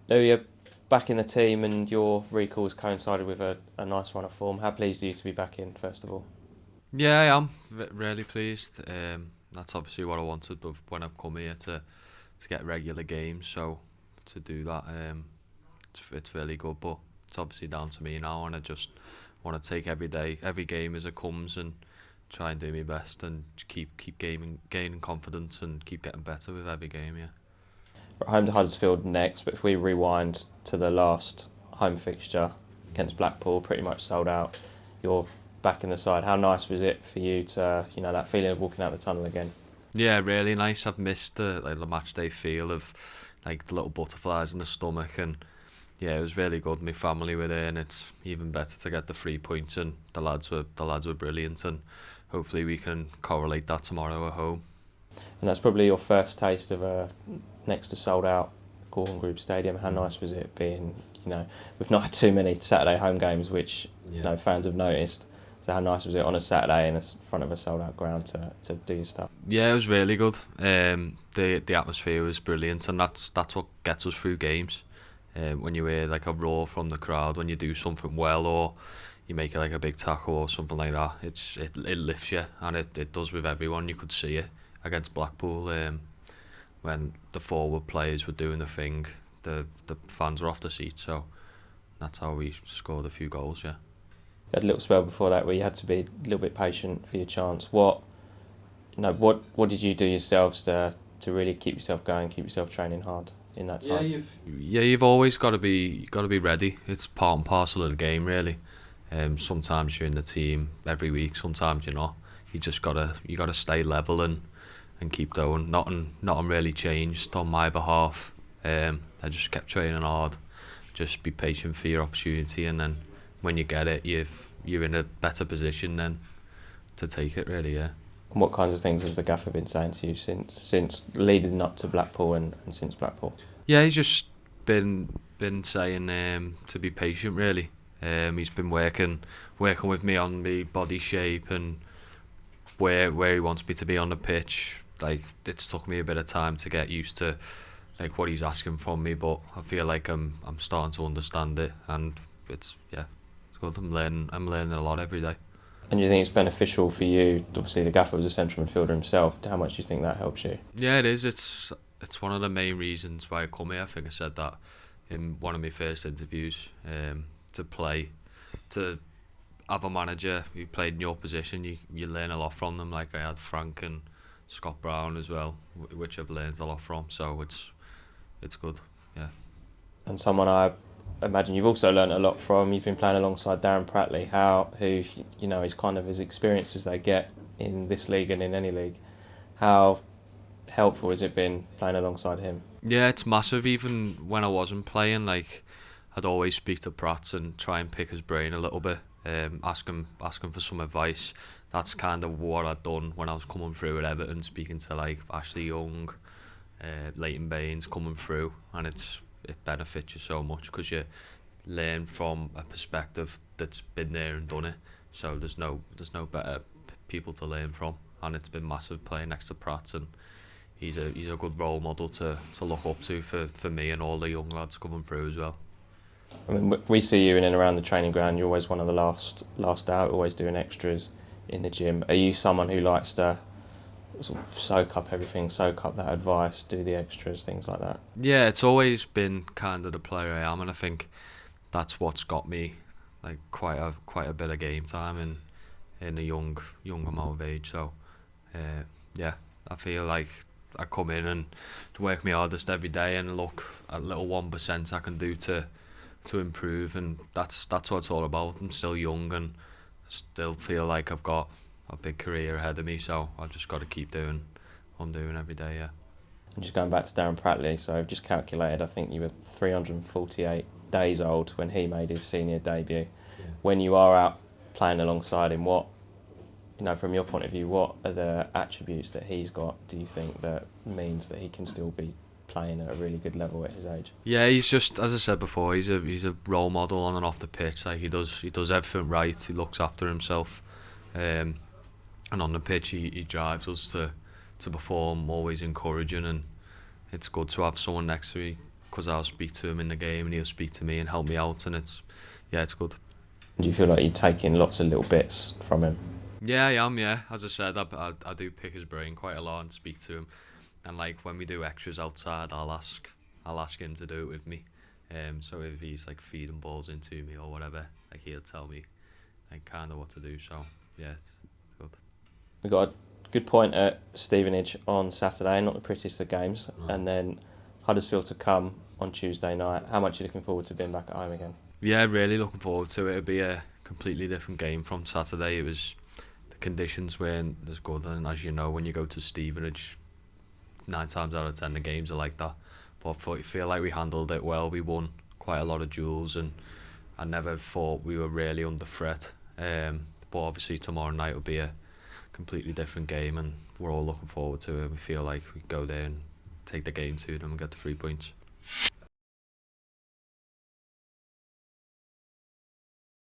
Lou, you're back in the team and your recall has coincided with a nice run of form. How pleased are you to be back in, first of all? Yeah, I am really pleased. That's obviously what I wanted when I've come here to get regular games. So to do that, it's really good. But it's obviously down to me now, and I just want to take every day, every game as it comes, and try and do my best and keep gaining confidence and keep getting better with every game. Yeah. We're home to Huddersfield next, but if we rewind to the last home fixture against Blackpool, pretty much sold out. You're back in the side. How nice was it for you to, that feeling of walking out the tunnel again? Yeah, really nice. I've missed the match day feel of like the little butterflies in the stomach, and yeah, it was really good. My family were there, and it's even better to get the 3 points. And the lads were brilliant, and hopefully we can correlate that tomorrow at home. And that's probably your first taste of a next to sold out Gorton Group Stadium. How nice was it being, we've not had too many Saturday home games, which Yeah. fans have noticed. So how nice was it on a Saturday in front of a sold out ground to do your stuff? Yeah, it was really good. The atmosphere was brilliant, and that's what gets us through games. When you hear like a roar from the crowd when you do something well, or you make it like a big tackle or something like that, it lifts you, and it does with everyone. You could see it against Blackpool, when the forward players were doing the thing, the fans were off the seat. So that's how we scored a few goals. Yeah. You had a little spell before that where you had to be a little bit patient for your chance. What did you do yourselves to really keep yourself going, keep yourself training hard in that Yeah, time? you've always got to be ready. It's part and parcel of the game, really. Sometimes you're in the team every week, sometimes you're not. You gotta stay level and keep going. Nothing really changed on my behalf. I just kept training hard. Just be patient for your opportunity, and then when you get it, you're in a better position then to take it. Really, yeah. And what kinds of things has the gaffer been saying to you since leading up to Blackpool and since Blackpool? Yeah, he's just been saying to be patient. Really, he's been working with me on my body shape and where he wants me to be on the pitch. Like, it's took me a bit of time to get used to like what he's asking from me, but I feel like I'm starting to understand it, and it's good. I'm learning a lot every day. And do you think it's beneficial for you? Obviously, the gaffer was a central midfielder himself. How much do you think that helps you? Yeah, it is. It's one of the main reasons why I come here. I think I said that in one of my first interviews. To play, to have a manager who played in your position, you learn a lot from them. Like I had Frank and Scott Brown as well, which I've learned a lot from. So it's good. Yeah. And someone I imagine you've also learnt a lot from. You've been playing alongside Darren Pratley, who is kind of as experienced as they get in this league and in any league. How helpful has it been playing alongside him? Yeah, it's massive. Even when I wasn't playing, like I'd always speak to Prats and try and pick his brain a little bit. Ask him for some advice. That's kind of what I'd done when I was coming through at Everton, speaking to like Ashley Young, Leighton Baines coming through, and it benefits you so much because you learn from a perspective that's been there and done it. So there's no better people to learn from, and it's been massive playing next to Prats, and he's a good role model to look up to for me and all the young lads coming through as well. I mean, we see you in and around the training ground. You're always one of the last out, always doing extras in the gym. Are you someone who likes to sort of soak up everything, soak up that advice, do the extras, things like that? Yeah, it's always been kind of the player I am, and I think that's what's got me like quite a bit of game time in a young amount of age. So yeah, I feel like I come in and work my hardest every day and look at little 1% I can do to improve, and that's what it's all about. I'm still young and still feel like I've got a big career ahead of me, so I've just got to keep doing what I'm doing every day. Yeah. And just going back to Darren Pratley, so I've just calculated, I think you were 348 days old when he made his senior debut. Yeah. When you are out playing alongside him, from your point of view, what are the attributes that he's got, do you think, that means that he can still be playing at a really good level at his age? Yeah, he's just, as I said before, he's a role model on and off the pitch. Like he does everything right. He looks after himself, and on the pitch he drives us to perform, always encouraging, and it's good to have someone next to me because I'll speak to him in the game and he'll speak to me and help me out, and it's good. Do you feel like you're taking lots of little bits from him? Yeah, I am. Yeah, as I said, I do pick his brain quite a lot and speak to him, and like when we do extras outside, I'll ask him to do it with me. So if he's like feeding balls into me or whatever, like he'll tell me like kind of what to do. So yeah, it's good. We got a good point at Stevenage on Saturday, not the prettiest of games, and then Huddersfield to come on Tuesday night. How much are you looking forward to being back at home again? Yeah, really looking forward to it. It'll be a completely different game from Saturday. It was the conditions weren't as good, and as you know, when you go to Stevenage, 9 times out of 10 the games are like that. But I feel like we handled it well. We won quite a lot of duels, and I never thought we were really under threat. But obviously tomorrow night will be a completely different game, and we're all looking forward to it. We feel like we go there and take the game to them and get the 3 points.